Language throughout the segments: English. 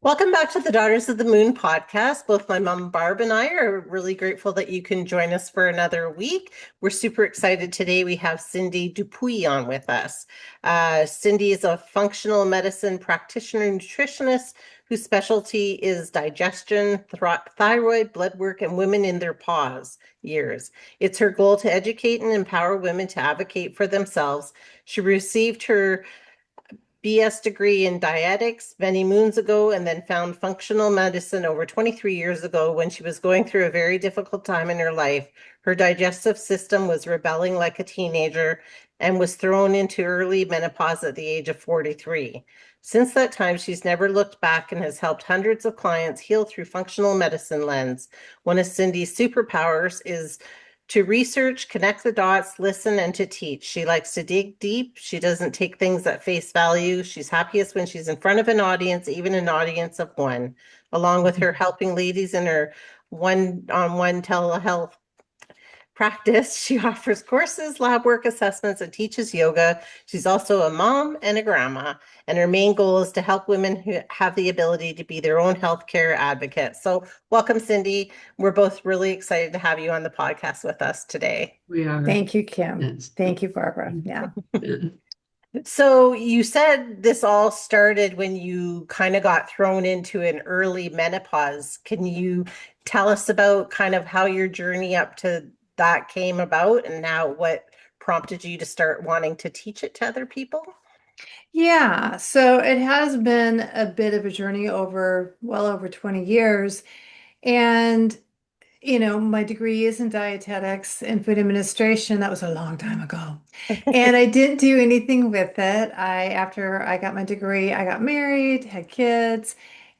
Welcome back to the Daughters of the Moon podcast. Both my mom Barb and I are really grateful that you can join us for another week. We're super excited today. We have Cindy Dupuie on with us. Cindy is a functional medicine practitioner nutritionist whose specialty is digestion, thyroid, blood work, and women in their pause years. It's her goal to educate and empower women to advocate for themselves. She received her BS degree in dietetics many moons ago and then found functional medicine over 23 years ago when she was going through a very difficult time in her life. Her digestive system was rebelling like a teenager and was thrown into early menopause at the age of 43. Since that time, she's never looked back and has helped hundreds of clients heal through functional medicine lens. One of Cindy's superpowers is to research, connect the dots, listen, and to teach. She likes to dig deep. She doesn't take things at face value. She's happiest when she's in front of an audience, even an audience of one. Along with her helping ladies in her one-on-one telehealth practice, she offers courses, lab work assessments, and teaches yoga. She's also a mom and a grandma, and her main goal is to help women who have the ability to be their own healthcare advocates. So, welcome, Cindy. We're both really excited to have you on the podcast with us today. We are. Thank you, Kim. Yes. Thank you, Barbara. Yeah. So, you said this all started when you kind of got thrown into an early menopause. Can you tell us about kind of how your journey up to that came about and now what prompted you to start wanting to teach it to other people? Yeah. So it has been a bit of a journey well over 20 years. And, my degree is in dietetics and food administration. That was a long time ago. And I didn't do anything with it. After I got my degree, I got married, had kids,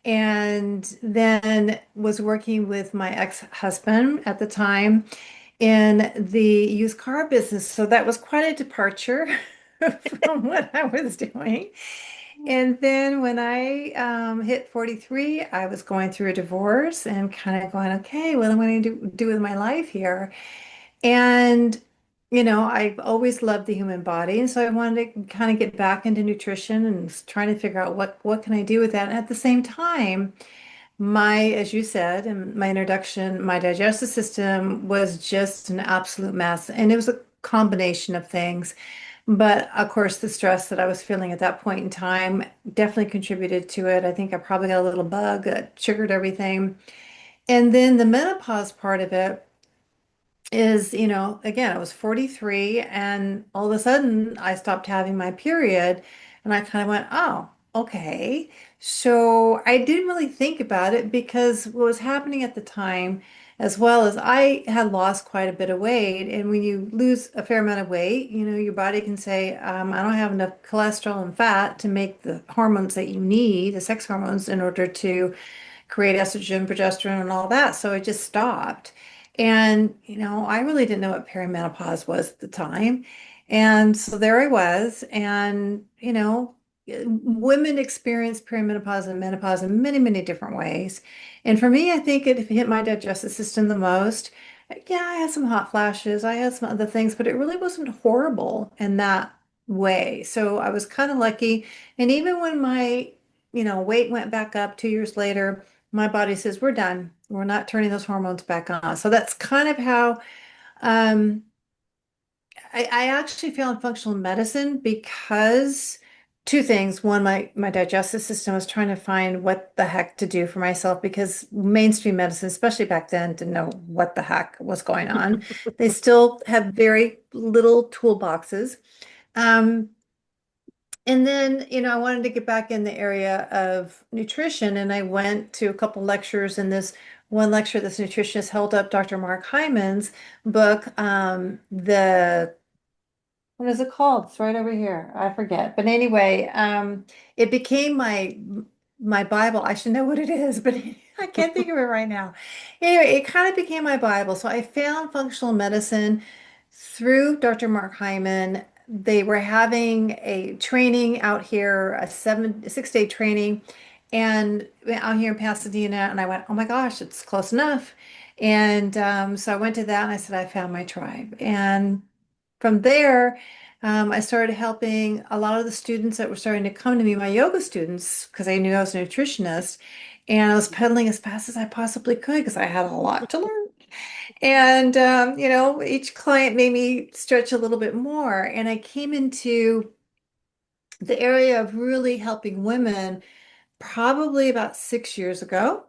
and then was working with my ex-husband at the time in the used car business. So that was quite a departure from what I was doing. And then when I hit 43, I was going through a divorce and kind of going, okay, what am I going to do with my life here? And, I've always loved the human body. And so I wanted to kind of get back into nutrition and was trying to figure out what can I do with that. And at the same time, as you said in my introduction, my digestive system was just an absolute mess. And it was a combination of things. But of course, the stress that I was feeling at that point in time definitely contributed to it. I think I probably got a little bug that triggered everything. And then the menopause part of it is, again, I was 43 and all of a sudden I stopped having my period and I kind of went, oh, okay. So I didn't really think about it because what was happening at the time, as well as I had lost quite a bit of weight. And when you lose a fair amount of weight, your body can say, I don't have enough cholesterol and fat to make the hormones that you need, the sex hormones, in order to create estrogen, progesterone, and all that. So it just stopped. And, I really didn't know what perimenopause was at the time. And so there I was. And, women experience perimenopause and menopause in many, many different ways. And for me, I think it hit my digestive system the most. Yeah, I had some hot flashes, I had some other things, but it really wasn't horrible in that way. So I was kind of lucky. And even when my, weight went back up 2 years later, my body says, we're done. We're not turning those hormones back on. So that's kind of how um, I actually found functional medicine because two things. One, my digestive system was trying to find what the heck to do for myself because mainstream medicine, especially back then, didn't know what the heck was going on. They still have very little toolboxes. Um, and then, I wanted to get back in the area of nutrition, and I went to a couple lectures. And this one lecture, this nutritionist held up Dr. Mark Hyman's book, what is it called? It's right over here. I forget. But anyway, it became my Bible. I should know what it is, but I can't think of it right now. Anyway, it kind of became my Bible. So I found functional medicine through Dr. Mark Hyman. They were having a training out here, a 6-day training, and out here in Pasadena. And I went, oh my gosh, it's close enough. And so I went to that and I said, I found my tribe. And from there, I started helping a lot of the students that were starting to come to me, my yoga students, because I knew I was a nutritionist, and I was pedaling as fast as I possibly could because I had a lot to learn. And each client made me stretch a little bit more, and I came into the area of really helping women probably about 6 years ago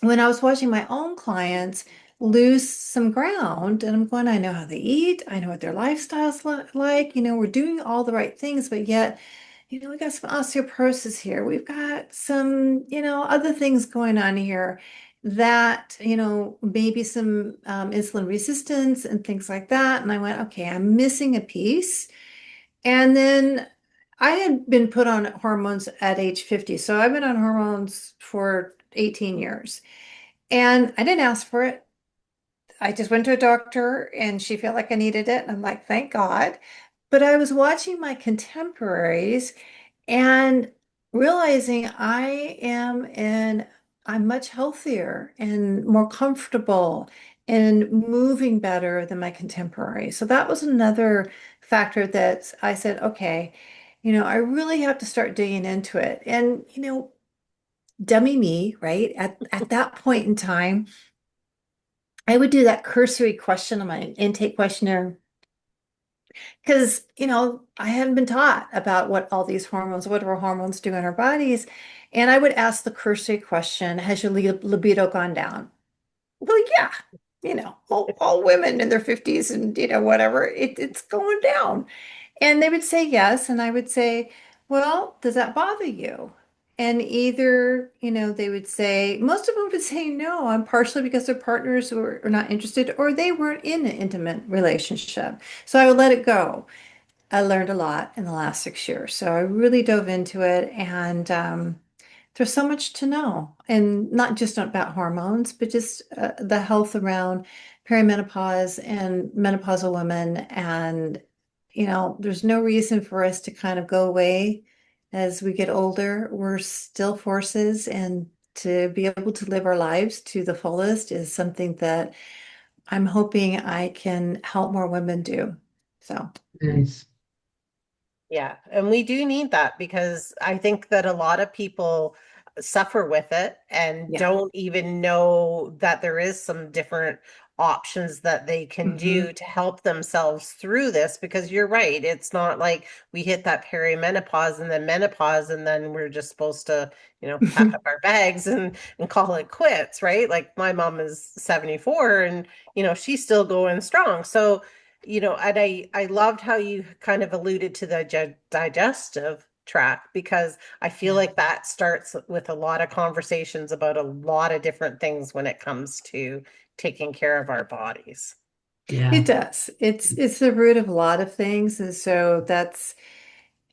when I was watching my own clients lose some ground, and I'm going, I know how they eat, I know what their lifestyle's like, we're doing all the right things, but yet, we got some osteoporosis here. We've got some, other things going on here that, maybe some insulin resistance and things like that. And I went, okay, I'm missing a piece. And then I had been put on hormones at age 50. So I've been on hormones for 18 years. And I didn't ask for it. I just went to a doctor and she felt like I needed it. And I'm like, thank God. But I was watching my contemporaries and realizing I'm much healthier and more comfortable and moving better than my contemporaries. So that was another factor that I said, okay, I really have to start digging into it. And, dummy me, right? At that point in time, I would do that cursory question on my intake questionnaire because, I hadn't been taught about what our hormones do in our bodies. And I would ask the cursory question, has your libido gone down? Well, yeah, all women in their 50s and, whatever, it's going down. And they would say yes. And I would say, well, does that bother you? And either, they would say, most of them would say no, I'm partially because their partners were not interested or they weren't in an intimate relationship. So I would let it go. I learned a lot in the last 6 years. So I really dove into it. And there's so much to know. And not just about hormones, but just the health around perimenopause and menopausal women. And, there's no reason for us to kind of go away as we get older. We're still forces. And to be able to live our lives to the fullest is something that I'm hoping I can help more women do. So. Nice. Yeah, and we do need that because I think that a lot of people suffer with it and Yeah. don't even know that there is some different options that they can Hmm. do to help themselves through this because you're right. It's not like we hit that perimenopause and then menopause and then we're just supposed to, pack up our bags and call it quits, right? Like my mom is 74 and she's still going strong. So and I loved how you kind of alluded to the digestive tract because I feel Yeah. like that starts with a lot of conversations about a lot of different things when it comes to taking care of our bodies. It Yeah. does. It's the root of a lot of things, and so that's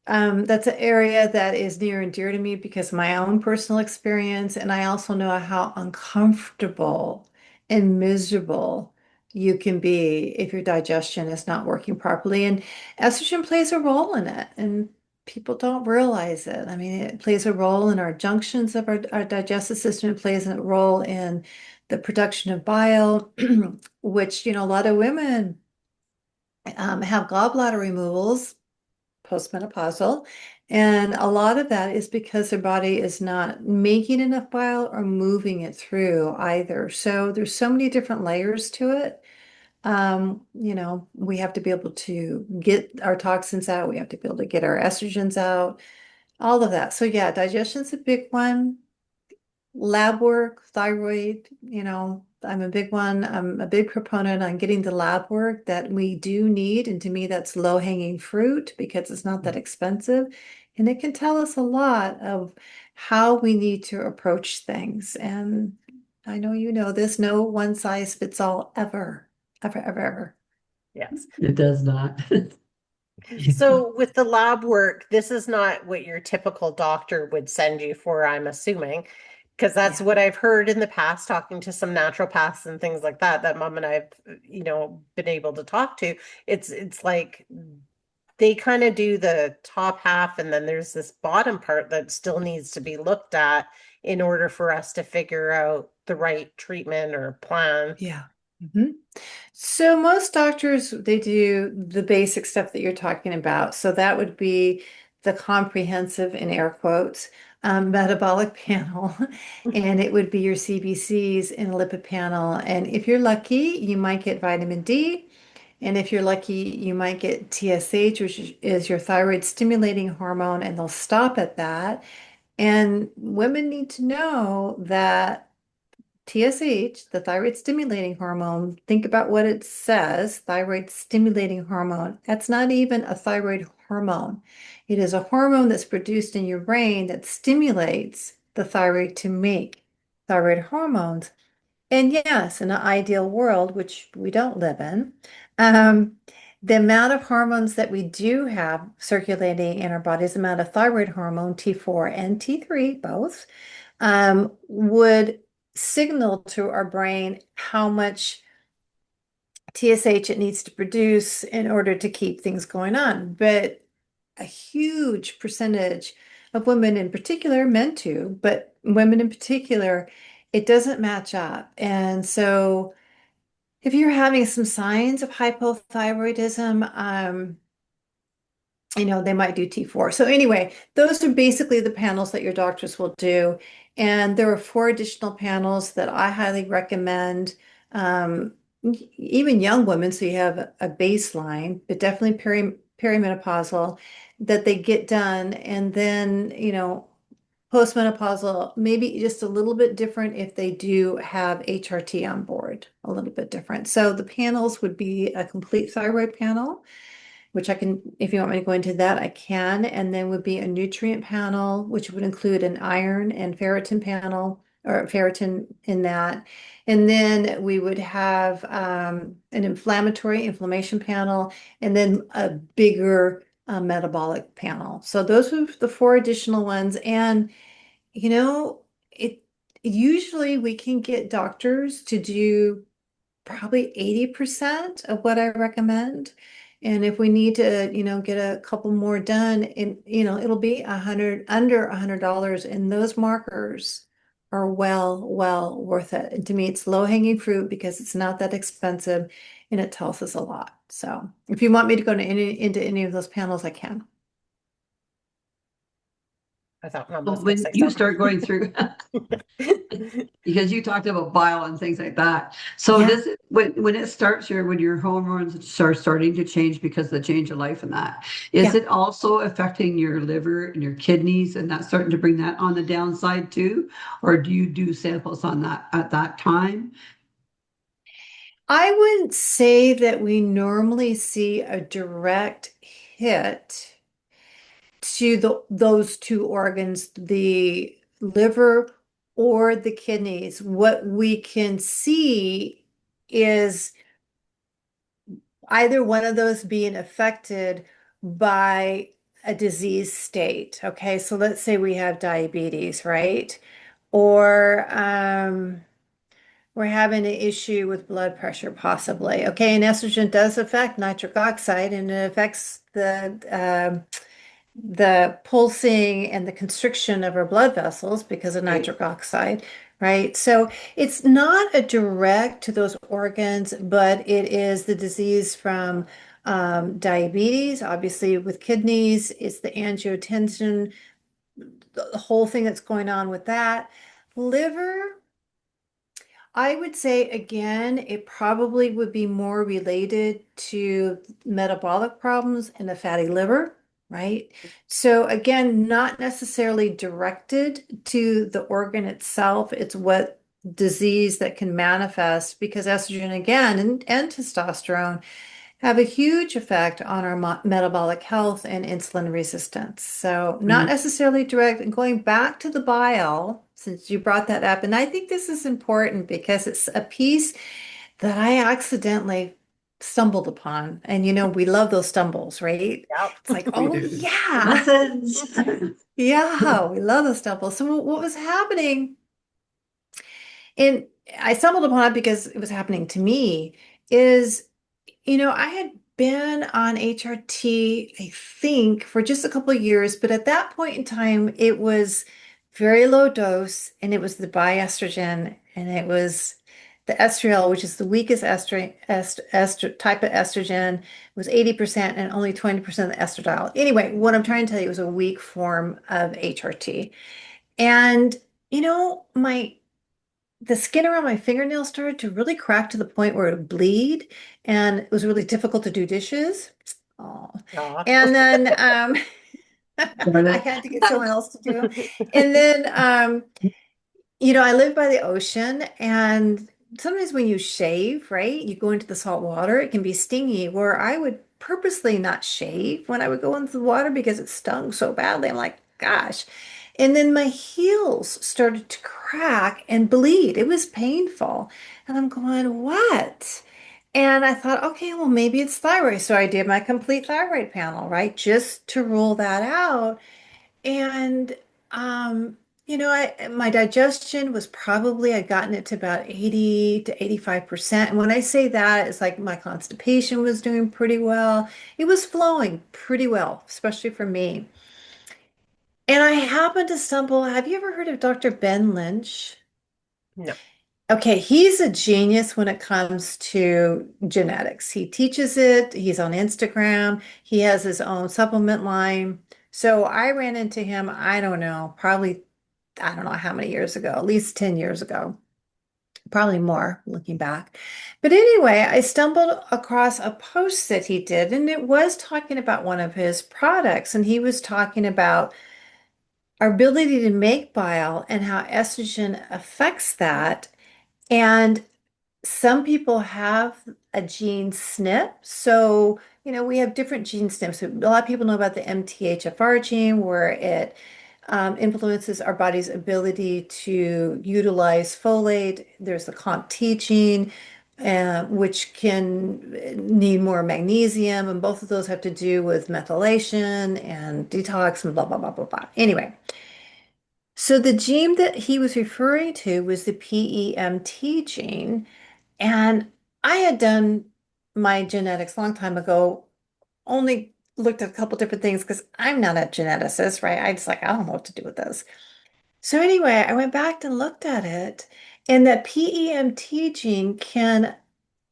an area that is near and dear to me because of my own personal experience, and I also know how uncomfortable and miserable you can be if your digestion is not working properly. And estrogen plays a role in it, and people don't realize it. I mean, it plays a role in our junctions of our digestive system. It plays a role in the production of bile, which, a lot of women have gallbladder removals postmenopausal. And a lot of that is because their body is not making enough bile or moving it through either. So there's so many different layers to it. We have to be able to get our toxins out. We have to be able to get our estrogens out, all of that. So yeah, digestion's a big one. Lab work, thyroid, I'm a big one. I'm a big proponent on getting the lab work that we do need. And to me, that's low-hanging fruit because it's not that expensive. And it can tell us a lot of how we need to approach things. And I know you know this, no one size fits all ever, ever, ever, ever. Yes. It does not. So with the lab work, this is not what your typical doctor would send you for, I'm assuming, because that's Yeah. what I've heard in the past, talking to some naturopaths and things like that, that mom and I've, been able to talk to. It's like they kind of do the top half, and then there's this bottom part that still needs to be looked at in order for us to figure out the right treatment or plan. Yeah. Mhm. So most doctors, they do the basic stuff that you're talking about. So that would be the comprehensive, in air quotes, metabolic panel, and it would be your CBCs and lipid panel. And if you're lucky, you might get vitamin D. And if you're lucky, you might get TSH, which is your thyroid stimulating hormone, and they'll stop at that. And women need to know that TSH, the thyroid stimulating hormone, think about what it says, thyroid stimulating hormone. That's not even a thyroid hormone. It is a hormone that's produced in your brain that stimulates the thyroid to make thyroid hormones. And yes, in an ideal world, which we don't live in, um, the amount of hormones that we do have circulating in our bodies, the amount of thyroid hormone, T4 and T3, both, would signal to our brain how much TSH it needs to produce in order to keep things going on. But a huge percentage of women in particular, men too, but women in particular, it doesn't match up. And so if you're having some signs of hypothyroidism, they might do T4. So anyway, those are basically the panels that your doctors will do. And there are four additional panels that I highly recommend, um, even young women, so you have a baseline, but definitely perimenopausal, that they get done. And then, postmenopausal, maybe just a little bit different if they do have HRT on board, a little bit different. So the panels would be a complete thyroid panel, which I can, if you want me to go into that, I can. And then would be a nutrient panel, which would include an iron and ferritin panel or ferritin in that. And then we would have an inflammation panel, and then a bigger metabolic panel. So those are the four additional ones. And, you know, it usually we can get doctors to do probably 80% of what I recommend. And if we need to, get a couple more done, and it'll be under $100. And those markers are well worth it. And to me, it's low-hanging fruit because it's not that expensive and it tells us a lot. So if you want me to go into any of those panels, I can. I thought Mom Well, was going to when say you something. start going through, because you talked about bile and things like that. So Yeah. this, when it starts here, when your hormones start starting to change because of the change of life and that, is Yeah. it also affecting your liver and your kidneys and that starting to bring that on the downside too? Or do you do samples on that at that time? I wouldn't say that we normally see a direct hit to those two organs, the liver or the kidneys. What we can see is either one of those being affected by a disease state. Okay, so let's say we have diabetes, right? Or we're having an issue with blood pressure, possibly. Okay, and estrogen does affect nitric oxide, and it affects the pulsing and the constriction of our blood vessels because of Right. nitric oxide, right? So it's not a direct to those organs, but it is the disease from diabetes, obviously with kidneys, it's the angiotensin, the whole thing that's going on with that. Liver. I would say again, it probably would be more related to metabolic problems and a fatty liver, right? So again, not necessarily directed to the organ itself. It's what disease that can manifest because estrogen again and testosterone have a huge effect on our metabolic health and insulin resistance. So, not Mm. necessarily direct. And going back to the bile, since you brought that up, and I think this is important because it's a piece that I accidentally stumbled upon. And we love those stumbles, right? It's like, Yep. We oh, do. yeah, Lessons. yeah, we love those stumbles. So, what was happening? And I stumbled upon it because it was happening to me, is I had been on HRT, I think, for just a couple of years, but at that point in time, it was very low dose and it was the biestrogen and it was The estriol, which is the weakest type of estrogen, was 80% and only 20% of the estradiol. Anyway, what I'm trying to tell you is a weak form of HRT. And my the skin around my fingernails started to really crack to the point where it would bleed, and it was really difficult to do dishes. Oh. Aw. And then Got I it. had to get someone else to do them. And then I live by the ocean, and sometimes when you shave, right, you go into the salt water, it can be stingy, where I would purposely not shave when I would go into the water because it stung so badly. I'm like, gosh. And then my heels started to crack and bleed. It was painful. And I'm going, what? And I thought, okay, well, maybe it's thyroid. So I did my complete thyroid panel, right, just to rule that out. And um, my digestion was probably I'd gotten it to about 80 to 85%. And when I say that, it's like my constipation was doing pretty well. It was flowing pretty well, especially for me. And I happened to stumble, have you ever heard of Dr. Ben Lynch? No. Okay, he's a genius when it comes to genetics. He teaches it, he's on Instagram, he has his own supplement line. So I ran into him, I don't know, probably, I don't know how many years ago, at least 10 years ago, probably more looking back. But anyway, I stumbled across a post that he did, and it was talking about one of his products, and he was talking about our ability to make bile and how estrogen affects that. And some people have a gene SNP. So, we have different gene SNPs. So a lot of people know about the MTHFR gene, where it influences our body's ability to utilize folate. There's the COMT gene, which can need more magnesium. And both of those have to do with methylation and detox and blah, blah, blah, blah, blah. Anyway, so the gene that he was referring to was the PEMT gene. And I had done my genetics a long time ago, only looked at a couple different things because I'm not a geneticist, right? I just like, I don't know what to do with this. So anyway, I went back and looked at it, and that PEMT gene can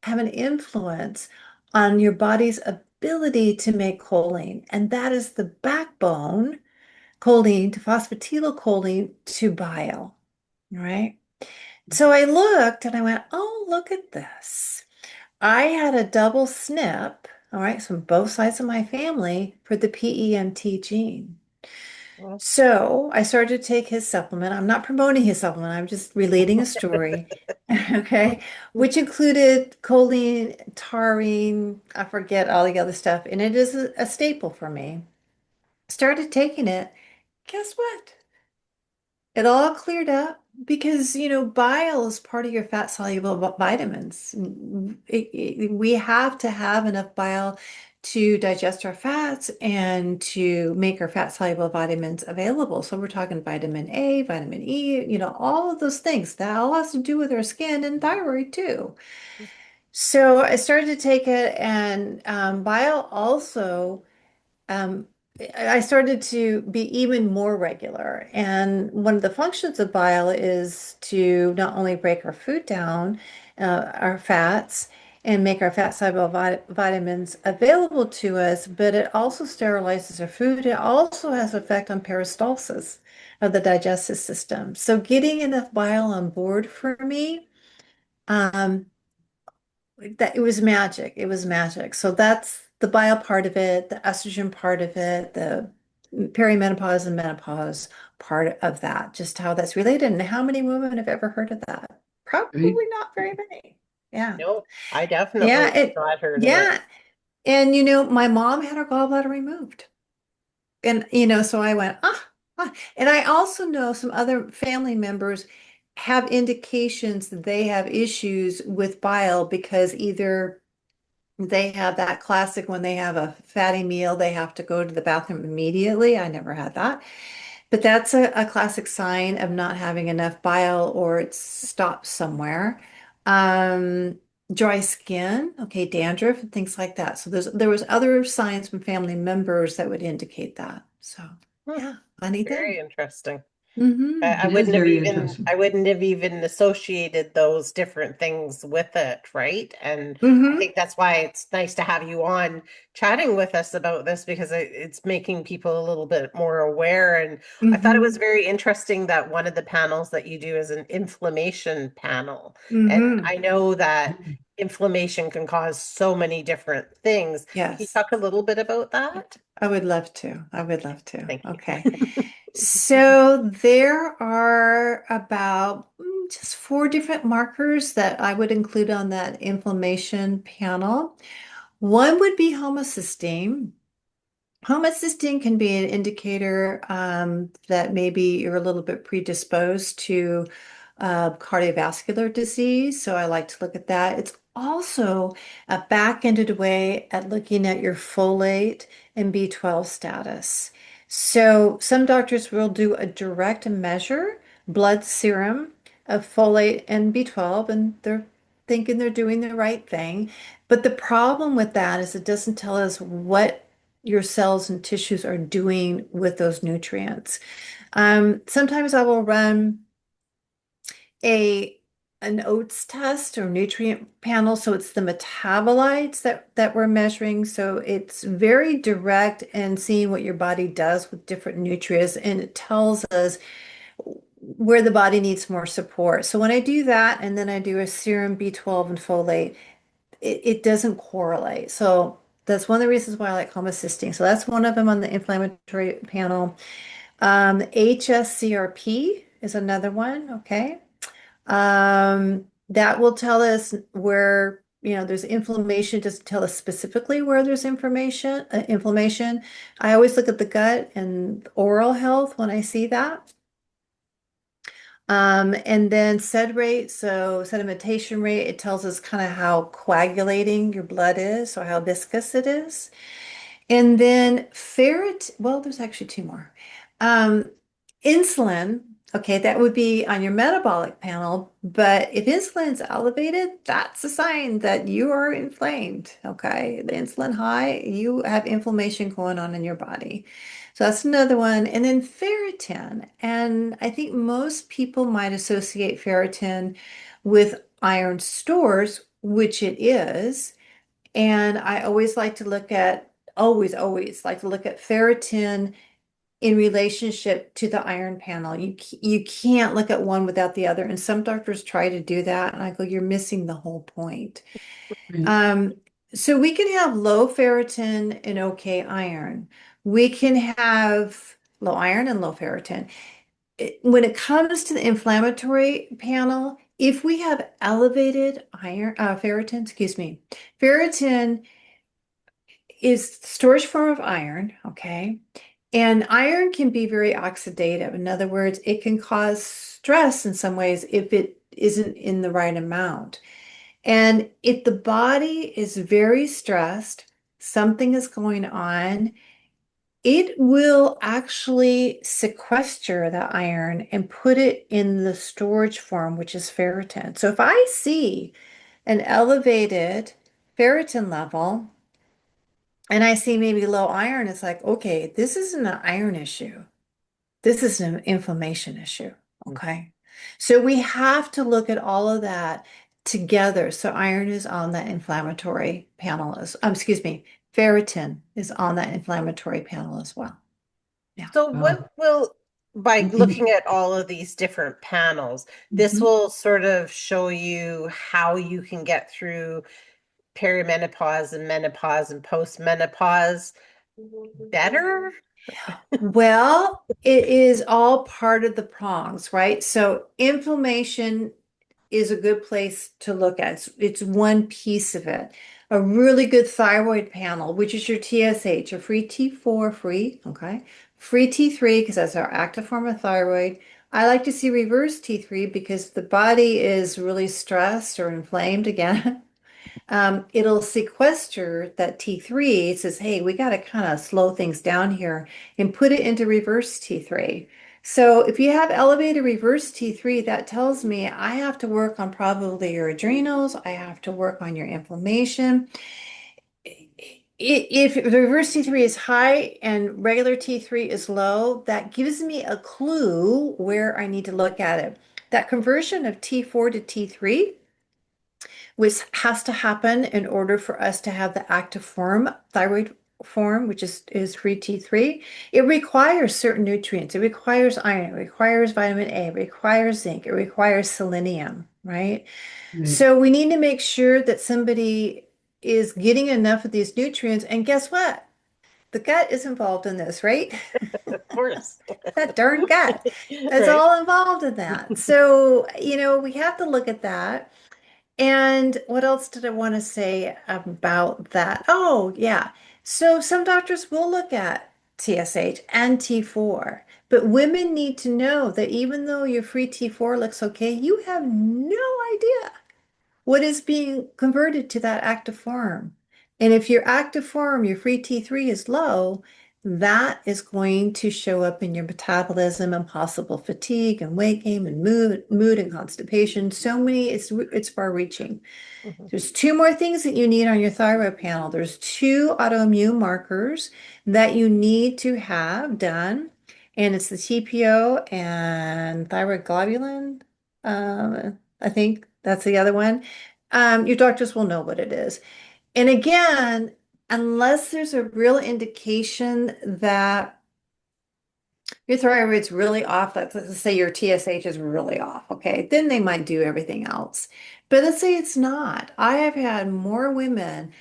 have an influence on your body's ability to make choline. And that is the backbone, choline to phosphatidylcholine to bile, right? So I looked and I went, oh, look at this. I had a double SNP, all right, so from both sides of my family for the PEMT gene. Well, So I started to take his supplement. I'm not promoting his supplement, I'm just relating a story, okay, which included choline, taurine, I forget all the other stuff, and it is a staple for me. Started taking it. Guess what? It all cleared up because, bile is part of your fat soluble vitamins. We have to have enough bile to digest our fats and to make our fat soluble vitamins available. So we're talking vitamin A, vitamin E, all of those things. That all has to do with our skin and thyroid too. So I started to take it, and bile also um, I started to be even more regular. And one of the functions of bile is to not only break our food down, our fats, and make our fat soluble vitamins available to us, but it also sterilizes our food. It also has effect on peristalsis of the digestive system. So getting enough bile on board for me, um, that it was magic. It was magic. So that's the bile part of it, the estrogen part of it, the perimenopause and menopause part of that, just how that's related. And how many women have ever heard of that? Right? Probably not very many. Yeah. no, I definitely Yeah. have not heard of it. Yeah. And my mom had her gallbladder removed. And so I went, ah. And I also know some other family members have indications that they have issues with bile because either they have that classic when they have a fatty meal, they have to go to the bathroom immediately. I never had that. But that's a classic sign of not having enough bile, or it's stopped somewhere. Um, Dry skin, okay, dandruff and things like that. So there was other signs from family members that would indicate that. So Hmm, yeah, funny very thing. interesting. Mm-hmm. It is very interesting. I wouldn't have even associated those different things with it, right? And I Mm-hmm. think that's why it's nice to have you on chatting with us about this because it's making people a little bit more aware. And I thought it was Mm-hmm. very interesting that one of the panels that you do is an inflammation panel. And Mm-hmm. I know that inflammation can cause so many different things. Can you Yes, talk a little bit about that? I would love to. I would love to. Thank Okay. you. So there are about just four different markers that I would include on that inflammation panel. One would be homocysteine. Homocysteine can be an indicator that maybe you're a little bit predisposed to cardiovascular disease. So I like to look at that. It's also a back-ended way at looking at your folate and B12 status. So some doctors will do a direct measure, blood serum of folate and B12, and they're thinking they're doing the right thing. But the problem with that is it doesn't tell us what your cells and tissues are doing with those nutrients. Sometimes I will run a an oats test or nutrient panel, so it's the metabolites that we're measuring. So it's very direct and seeing what your body does with different nutrients, and it tells us where the body needs more support. So when I do that, and then I do a serum B12 and folate, it doesn't correlate. So that's one of the reasons why I like homocysteine. So that's one of them on the inflammatory panel. HSCRP is another one. Okay. That will tell us where, there's inflammation, doesn't tell us specifically where there's inflammation. I always look at the gut and oral health when I see that. And then sed rate, so sedimentation rate, it tells us kind of how coagulating your blood is or how viscous it is. And then ferret, well, there's actually two more. Um, Insulin, okay, that would be on your metabolic panel, but if insulin's elevated, that's a sign that you are inflamed, okay? The insulin high, you have inflammation going on in your body. So that's another one. And then ferritin, and I think most people might associate ferritin with iron stores, which it is. And I always like to look at ferritin in relationship to the iron panel. You can't look at one without the other. And some doctors try to do that. And I go, you're missing the whole point. Right. Um, so we can have low ferritin and okay iron. We can have low iron and low ferritin. When it comes to the inflammatory panel, if we have elevated ferritin, excuse me, ferritin is storage form of iron, okay? And iron can be very oxidative. In other words, it can cause stress in some ways if it isn't in the right amount. And if the body is very stressed, something is going on, it will actually sequester the iron and put it in the storage form, which is ferritin. So if I see an elevated ferritin level, and I see maybe low iron, it's like, okay, this isn't an iron issue. This is an inflammation issue. Okay. So we have to look at all of that together. So iron is on that inflammatory panel excuse me, ferritin is on that inflammatory panel as well. Yeah. So Wow. what will, by looking at all of these different panels, this Mhm. will sort of show you how you can get through perimenopause and menopause and postmenopause better? Well, it is all part of the prongs, right? So inflammation is a good place to look at. It's one piece of it. A really good thyroid panel, which is your TSH, a free T4, free, okay? Free T3, because that's our active form of thyroid. I like to see reverse T3 because the body is really stressed or inflamed again. It'll sequester that T3. It says, hey, we got to kind of slow things down here and put it into reverse T3. So if you have elevated reverse T3, that tells me I have to work on probably your adrenals. I have to work on your inflammation. If the reverse T3 is high and regular T3 is low, that gives me a clue where I need to look at it. That conversion of T4 to T3, which has to happen in order for us to have the active form, thyroid form, which is free T3, it requires certain nutrients. It requires iron, it requires vitamin A, it requires zinc, it requires selenium, right? Right. So we need to make sure that somebody is getting enough of these nutrients. And guess what? The gut is involved in this, right? Of course. That darn gut. It's Right. all involved in that. So, we have to look at that. And what else did I want to say about that? Oh, yeah. So some doctors will look at TSH and T4, but women need to know that even though your free T4 looks okay, you have no idea what is being converted to that active form. And if your active form, your free T3 is low, that is going to show up in your metabolism and possible fatigue and weight gain and mood and constipation. So many, it's far reaching. Mhm. There's two more things that you need on your thyroid panel. There's two autoimmune markers that you need to have done, and it's the TPO and thyroid globulin. I think that's the other one. Your doctors will know what it is. And again, unless there's a real indication that your thyroid's really off, let's say your TSH is really off, okay, then they might do everything else. But let's say it's not. I have had more women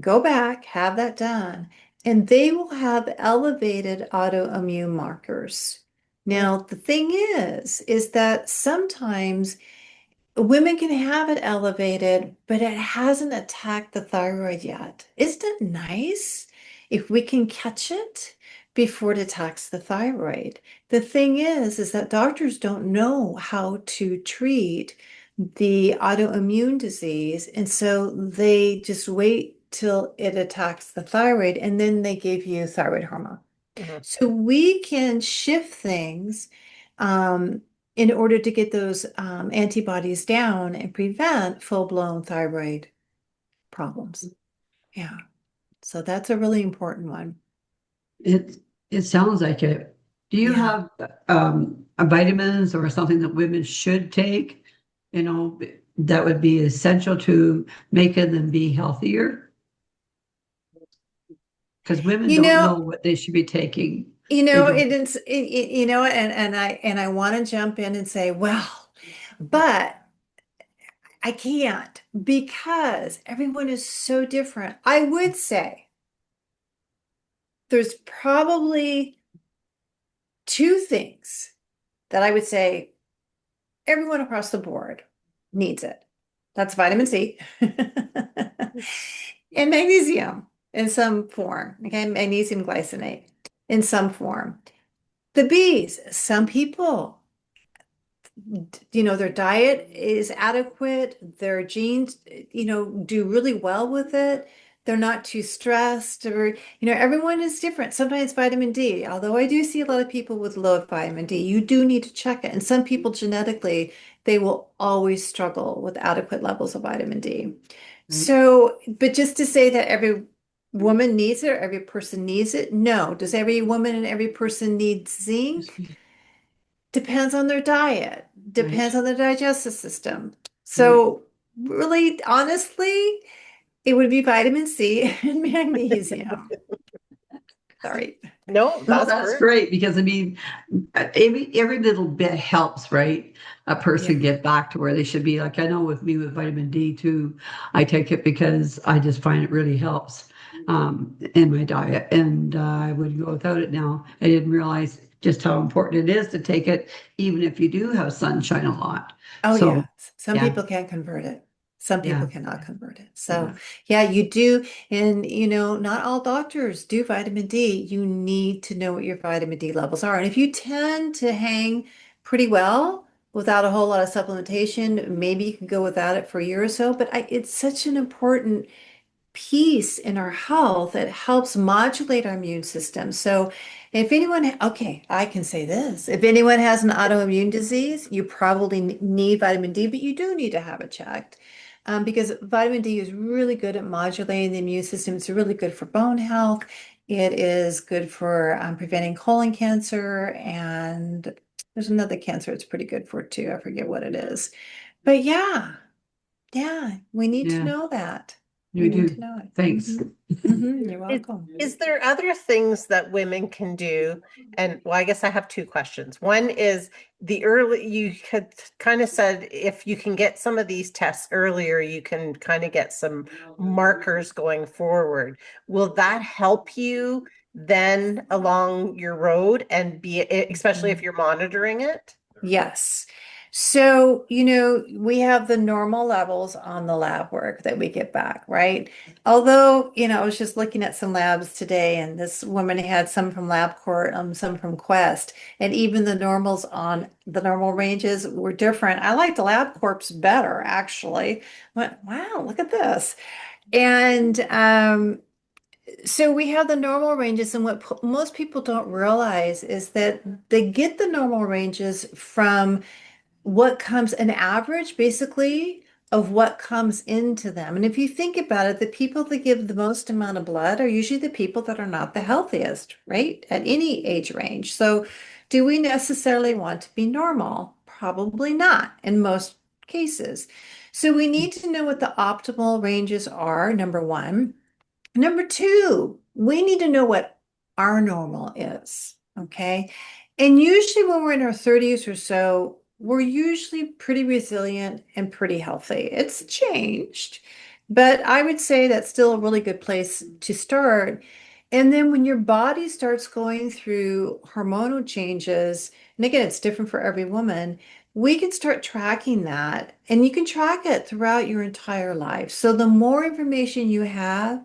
go back, have that done, and they will have elevated autoimmune markers. Mm, Now, the thing is that sometimes women can have it elevated, but it hasn't attacked the thyroid yet. Isn't it nice if we can catch it before it attacks the thyroid? The thing is that doctors don't know how to treat the autoimmune disease, and so they just wait till it attacks the thyroid, and then they give you thyroid hormone. mhm. So we can shift things um, in order to get those antibodies down and prevent full-blown thyroid problems. Yeah. So that's a really important one. It it sounds like it. Do you Yeah. have a vitamins or something that women should take, that would be essential to making them be healthier? Because women You don't know, know what they should be taking. you They know, don't. it is, and I want to jump in and say, well, but I can't because everyone is so different. I would say there's probably two things that I would say everyone across the board needs it. That's vitamin C and magnesium in some form. Okay, magnesium glycinate in some form. The B's, some people, their diet is adequate, their genes, do really well with it. They're not too stressed or, everyone is different. Sometimes vitamin D, although I do see a lot of people with low vitamin D, you do need to check it. And some people genetically, they will always struggle with adequate levels of vitamin D. Right? So, but just to say that every woman needs it or every person needs it, no. Does every woman and every person need zinc? Depends on their diet, Right. depends on the digestive system. Right. So, really, honestly, it would be vitamin C and magnesium. Sorry. No, No, that's that's great. great because I mean, every little bit helps, right? A Yeah. person get back to where they should be. Like I know with me with vitamin D too, I take it because I just find it really helps in my diet, and I wouldn't go without it now. I didn't realize just how important it is to take it, even if you do have sunshine a lot. Oh, So yeah. Some yeah, people can't convert it. Some people yeah, cannot convert it. So, yeah. yeah, you do. And, not all doctors do vitamin D. You need to know what your vitamin D levels are. And if you tend to hang pretty well without a whole lot of supplementation, maybe you can go without it for a year or so. But it's such an important piece in our health. It helps modulate our immune system. So if anyone, okay, I can say this. If anyone has an autoimmune disease, you probably need vitamin D, but you do need to have it checked. because vitamin D is really good at modulating the immune system. It's really good for bone health. It is good for preventing colon cancer, and there's another cancer it's pretty good for too. I forget what it is. But yeah, yeah, we need to Yeah, know that. We you need do. to know it. Thanks. You're Is, welcome. is there other things that women can do? And well, I guess I have two questions. One is the early, you had kind of said if you can get some of these tests earlier, you can kind of get some markers going forward. Will that help you then along your road and be, especially if Mhm. you're monitoring it? Yes. So, we have the normal levels on the lab work that we get back, right? Although, I was just looking at some labs today, and this woman had some from LabCorp, some from Quest, and even the normals on the normal ranges were different. I like the LabCorp's better, actually. I went, wow, look at this. And so we have the normal ranges, and what most people don't realize is that they get the normal ranges from what comes an average basically of what comes into them. And if you think about it, the people that give the most amount of blood are usually the people that are not the healthiest, right? At any age range. So do we necessarily want to be normal? Probably not in most cases. So we need to know what the optimal ranges are, number one. Number two, we need to know what our normal is. Okay. And usually when we're in our 30s or so, we're usually pretty resilient and pretty healthy. It's changed, but I would say that's still a really good place to start. And then when your body starts going through hormonal changes, and again, it's different for every woman, we can start tracking that, and you can track it throughout your entire life. So the more information you have,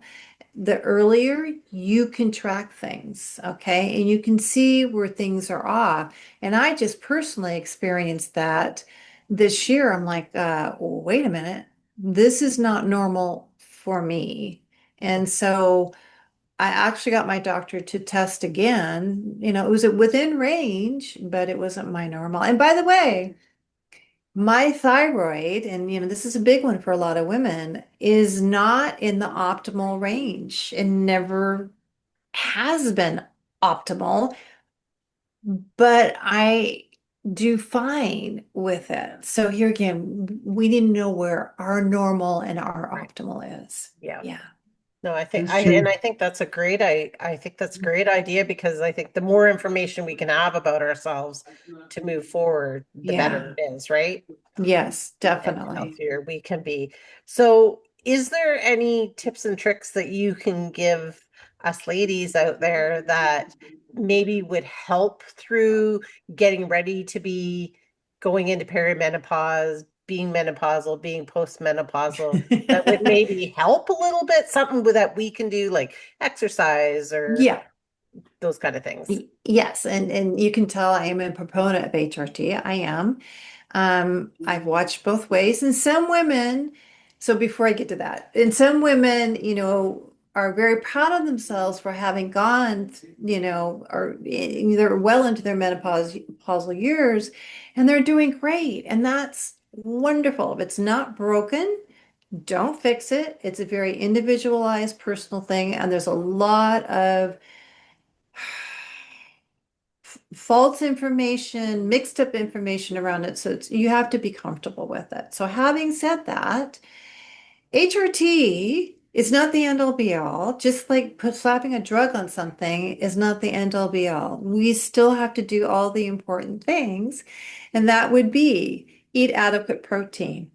the earlier you can track things, okay? And you can see where things are off. And I just personally experienced that this year. I'm like, well, wait a minute, this is not normal for me. And so I actually got my doctor to test again. It was within range, but it wasn't my normal. And by the way, my thyroid, and this is a big one for a lot of women, is not in the optimal range and never has been optimal, but I do fine with it. So here again, we need to know where our normal and our Right. optimal is. Yeah. Yeah. No, I think That's true. I think that's a great I think that's a great idea because I think the more information we can have about ourselves to move forward, the better Yeah. it is, right? Yes, And the definitely. healthier we can be. So, is there any tips and tricks that you can give us ladies out there that maybe would help through getting ready to be going into perimenopause, being menopausal, being postmenopausal, that would maybe help a little bit, something that we can do like exercise or Yeah. those kind of things? Yes, and you can tell I am a proponent of HRT. I am. I've watched both ways, and some women, so before I get to that, and some women, are very proud of themselves for having gone, or they're well into their menopausal years, and they're doing great, and that's wonderful. If it's not broken, don't fix it. It's a very individualized, personal thing, and there's a lot of false information, mixed up information around it. So you have to be comfortable with it. So having said that, HRT is not the end all be all. Just like slapping a drug on something is not the end all be all. We still have to do all the important things, and that would be eat adequate protein.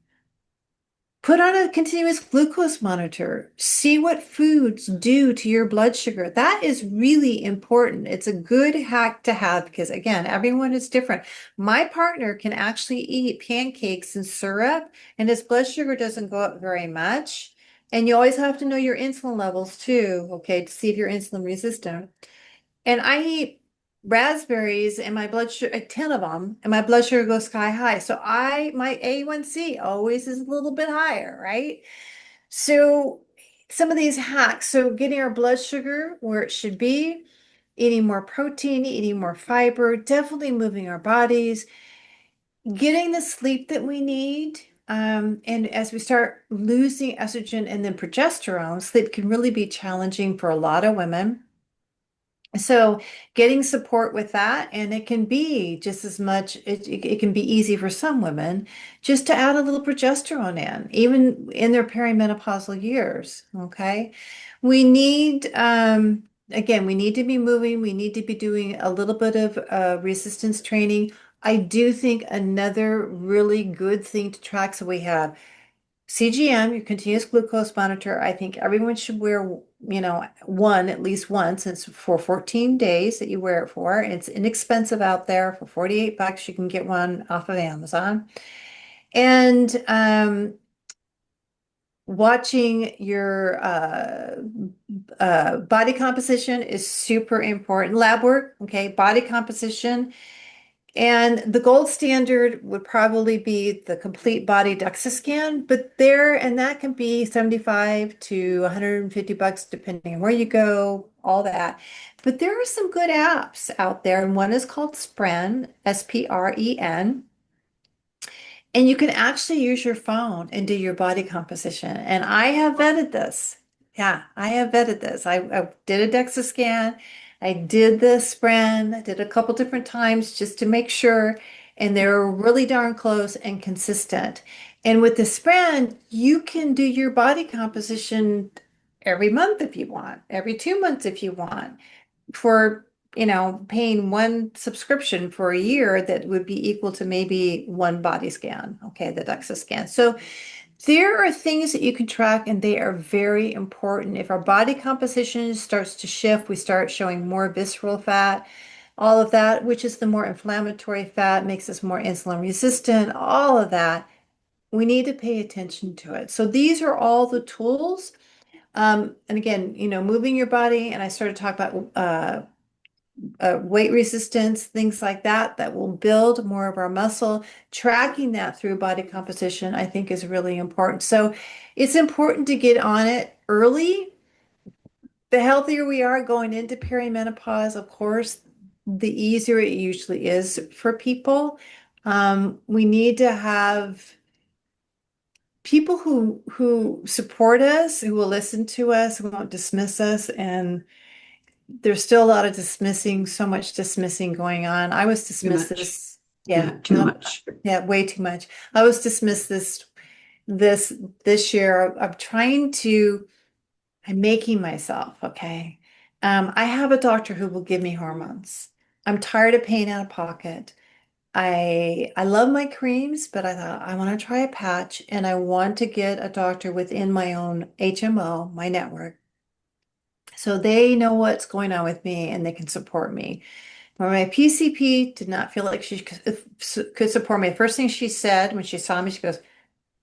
Put on a continuous glucose monitor. See what foods do to your blood sugar. That is really important. It's a good hack to have because, again, everyone is different. My partner can actually eat pancakes and syrup, and his blood sugar doesn't go up very much. And you always have to know your insulin levels too, okay, to see if you're insulin resistant. And I eat raspberries and my blood sugar, 10 of them, and my blood sugar goes sky high. So my A1C always is a little bit higher, right? So some of these hacks, so getting our blood sugar where it should be, eating more protein, eating more fiber, definitely moving our bodies, getting the sleep that we need. And as we start losing estrogen and then progesterone, sleep can really be challenging for a lot of women. So getting support with that, and it can be just as much, it can be easy for some women just to add a little progesterone in, even in their perimenopausal years. Okay. We need, again, we need to be moving. We need to be doing a little bit of resistance training. I do think another really good thing to track. So we have CGM, your continuous glucose monitor. I think everyone should wear, one at least once. It's for 14 days that you wear it for. It's inexpensive out there. For $48, you can get one off of Amazon. And watching your body composition is super important. Lab work, okay, body composition. And the gold standard would probably be the complete body DEXA scan, but and that can be 75 to $150 depending on where you go, all that. But there are some good apps out there, and one is called Spren, Spren. And you can actually use your phone and do your body composition. And I have vetted this. Yeah, I have vetted this. I did a DEXA scan. I did the Spren. I did a couple different times just to make sure. And they were really darn close and consistent. And with the Spren, you can do your body composition every month if you want, every 2 months if you want for, paying one subscription for a year that would be equal to maybe one body scan, okay, the DEXA scan. So there are things that you can track and they are very important. If our body composition starts to shift, we start showing more visceral fat, all of that, which is the more inflammatory fat, makes us more insulin resistant, all of that. We need to pay attention to it. So these are all the tools. And again, moving your body, and I started to talk about weight resistance, things like that, that will build more of our muscle. Tracking that through body composition, I think, is really important. So it's important to get on it early. The healthier we are going into perimenopause, of course, the easier it usually is for people. We need to have people who support us, who will listen to us, who won't dismiss us, and there's still a lot of dismissing, so much dismissing going on. I was Too dismissed much. this, Yeah, yeah, too much. yeah, way too much. I was dismissed this this year. I'm making myself, okay. I have a doctor who will give me hormones. I'm tired of paying out of pocket. I love my creams, but I thought I want to try a patch and I want to get a doctor within my own HMO, my network. So they know what's going on with me and they can support me. Well, my PCP did not feel like she could support me. The first thing she said when she saw me, she goes,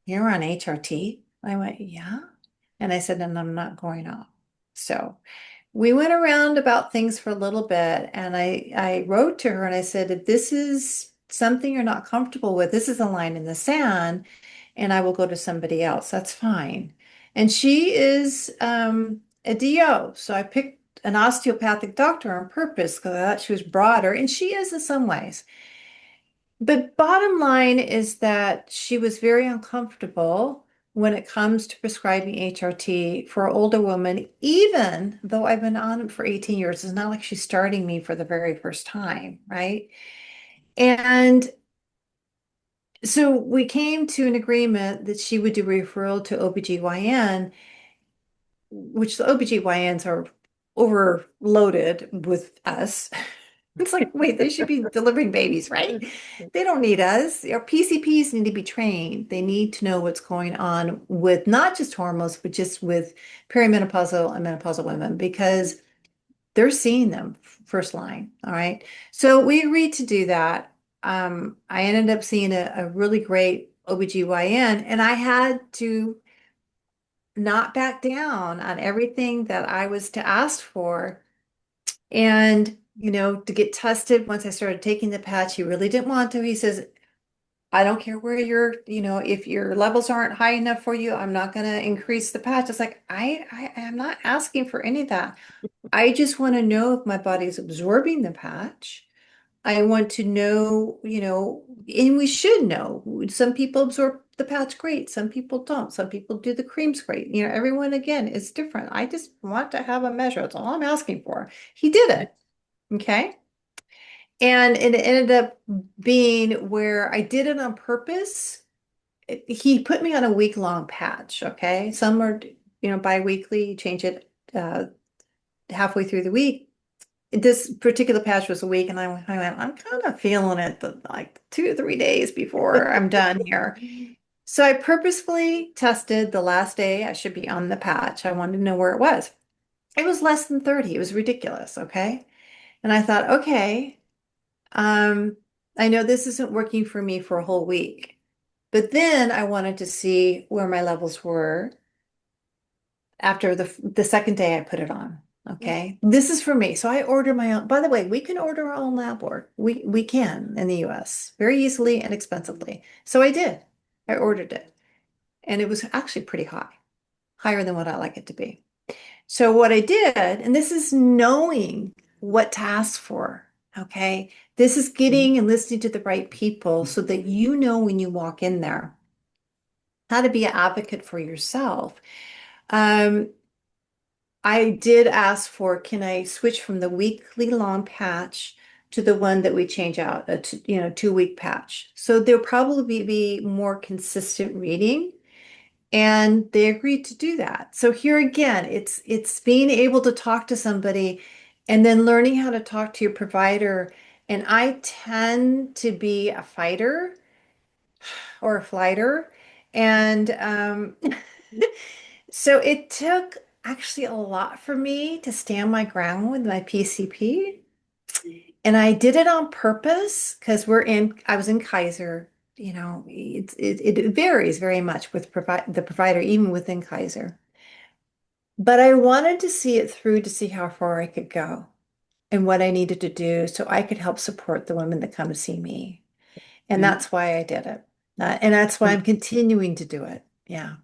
"You're on HRT?" I went, "Yeah." And I said, "And I'm not going off." So we went around about things for a little bit, and I wrote to her and I said, "If this is something you're not comfortable with, this is a line in the sand, and I will go to somebody else. That's fine." And she is a DO, so I picked an osteopathic doctor on purpose because I thought she was broader, and she is in some ways. But bottom line is that she was very uncomfortable when it comes to prescribing HRT for an older woman, even though I've been on it for 18 years. It's not like she's starting me for the very first time, right? And so we came to an agreement that she would do referral to OBGYN, which the OBGYNs are overloaded with us. It's like, wait, they should be delivering babies, right? They don't need us. Our PCPs need to be trained. They need to know what's going on with not just hormones, but just with perimenopausal and menopausal women because they're seeing them first line. All right. So we agreed to do that. I ended up seeing a really great OBGYN, and I had to not back down on everything that I was to ask for. And, to get tested once I started taking the patch, he really didn't want to. He says, "I don't care where if your levels aren't high enough for you, I'm not going to increase the patch." It's like, I am not asking for any of that. I just want to know if my body's absorbing the patch. I want to know, and we should know. Some people absorb the patch great. Some people don't. Some people do the creams great. Everyone again is different. I just want to have a measure. That's all I'm asking for. He did it. Okay. And it ended up being where I did it on purpose. He put me on a week-long patch. Okay. Some are, bi-weekly, you change it halfway through the week. This particular patch was a week, and I went, I'm kind of feeling it like 2 or 3 days before I'm done here. So I purposefully tested the last day I should be on the patch. I wanted to know where it was. It was less than 30. It was ridiculous. Okay. And I thought, okay, um, I know this isn't working for me for a whole week. But then I wanted to see where my levels were after the second day I put it on. Okay. This is for me. So I order my own. By the way, we can order our own lab work. We can in the US very easily and expensively. So I did. I ordered it. And it was actually pretty high, higher than what I like it to be. So what I did, and this is knowing what to ask for. Okay. This is getting and listening to the right people so that you know when you walk in there how to be an advocate for yourself. Um, I did ask for, can I switch from the weekly long patch to the one that we change out, a 2-week patch? So there'll probably be more consistent reading, and they agreed to do that. So here again, it's being able to talk to somebody and then learning how to talk to your provider. And I tend to be a fighter or a flighter, and so it took actually a lot for me to stand my ground with my PCP. And I did it on purpose because I was in Kaiser. It varies very much with the provider, even within Kaiser. But I wanted to see it through to see how far I could go and what I needed to do so I could help support the women that come to see me. And that's why I did it. And that's why I'm continuing to do it. Yeah.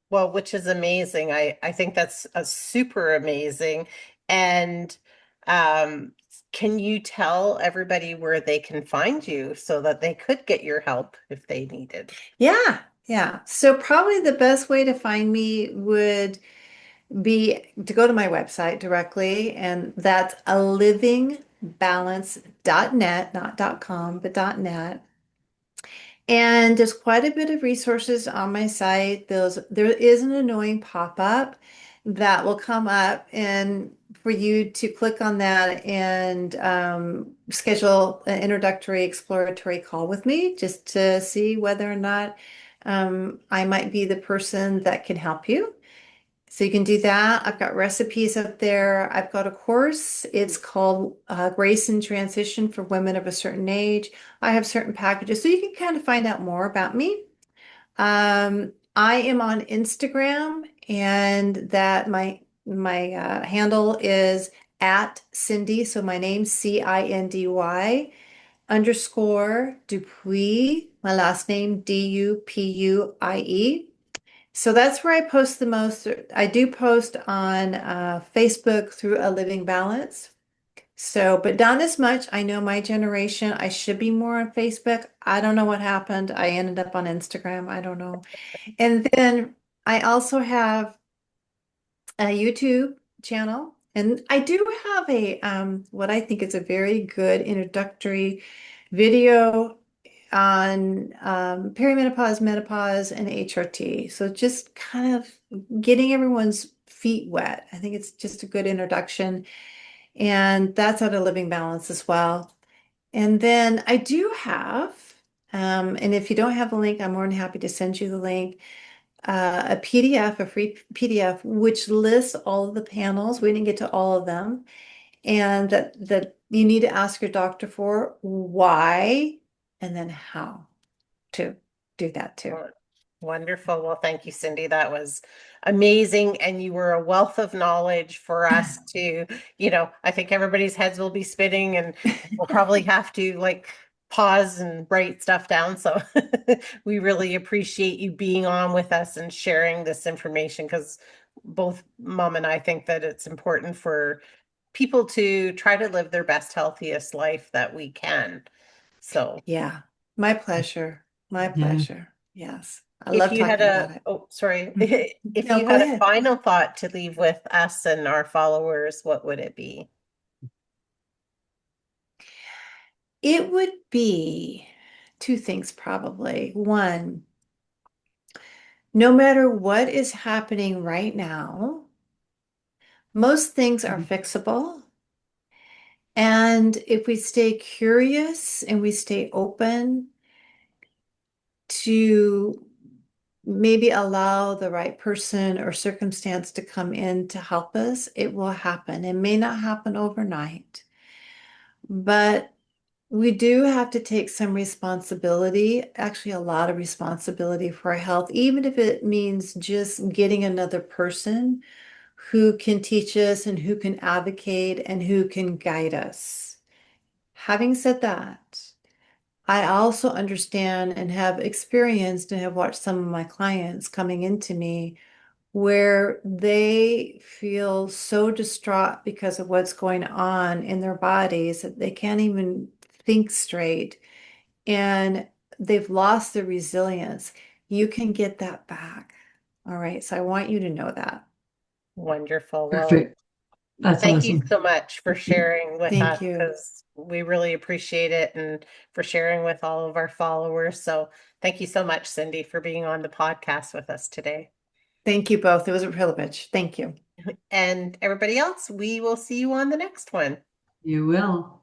Well, which is amazing. I think that's a super amazing. And um, can you tell everybody where they can find you so that they could get your help if they needed? Yeah. Yeah. So probably the best way to find me would be to go to my website directly, and that's a livingbalance.net, not .com, but .net. And there's quite a bit of resources on my site. There is an annoying pop-up that will come up, and for you to click on that and schedule an introductory exploratory call with me just to see whether or not I might be the person that can help you. So you can do that. I've got recipes up there. I've got a course. It's called Grace in Transition for Women of a Certain Age. I have certain packages, so you can kind of find out more about me. I am on Instagram, and that my handle is at Cindy. So my name's CINDY _Dupuie. My last name DUPUIE. So that's where I post the most. I do post on Facebook through A Living Balance. So, but not as much. I know my generation, I should be more on Facebook. I don't know what happened. I ended up on Instagram. I don't know. And then I also have a YouTube channel. And I do have a what I think is a very good introductory video on perimenopause, menopause, and HRT. So just kind of getting everyone's feet wet. I think it's just a good introduction. And that's out of Living Balance as well. And then I do have, and if you don't have the link, I'm more than happy to send you the link, a PDF, a free PDF, which lists all of the panels. We didn't get to all of them. And that you need to ask your doctor for why and then how to do that too. Well, wonderful. Well, thank you, Cindy. That was amazing. And you were a wealth of knowledge for us to, I think everybody's heads will be spinning and we'll probably have to like pause and write stuff down. So we really appreciate you being on with us and sharing this information because both Mom and I think that it's important for people to try to live their best, healthiest life that we can. So. Yeah, my pleasure. My Yeah. pleasure. Yes. I If love you had talking about a, it. oh, sorry, Mhm. if No, you go had a ahead. final thought to leave with us and our followers, what would it be? It would be two things probably. One, no matter what is happening right now, most things are fixable. And if we stay curious and we stay open to maybe allow the right person or circumstance to come in to help us, it will happen. It may not happen overnight, but we do have to take some responsibility, actually, a lot of responsibility for our health, even if it means just getting another person who can teach us and who can advocate and who can guide us. Having said that, I also understand and have experienced and have watched some of my clients coming into me where they feel so distraught because of what's going on in their bodies that they can't even think straight and they've lost their resilience. You can get that back. All right. So I want you to know that. Wonderful. Well, Perfect. That's thank you awesome. so much for sharing with us Thank you. because we really appreciate it and for sharing with all of our followers. So thank you so much, Cindy, for being on the podcast with us today. Thank you both. It was a privilege. Thank you. And everybody else, we will see you on the next one. You will.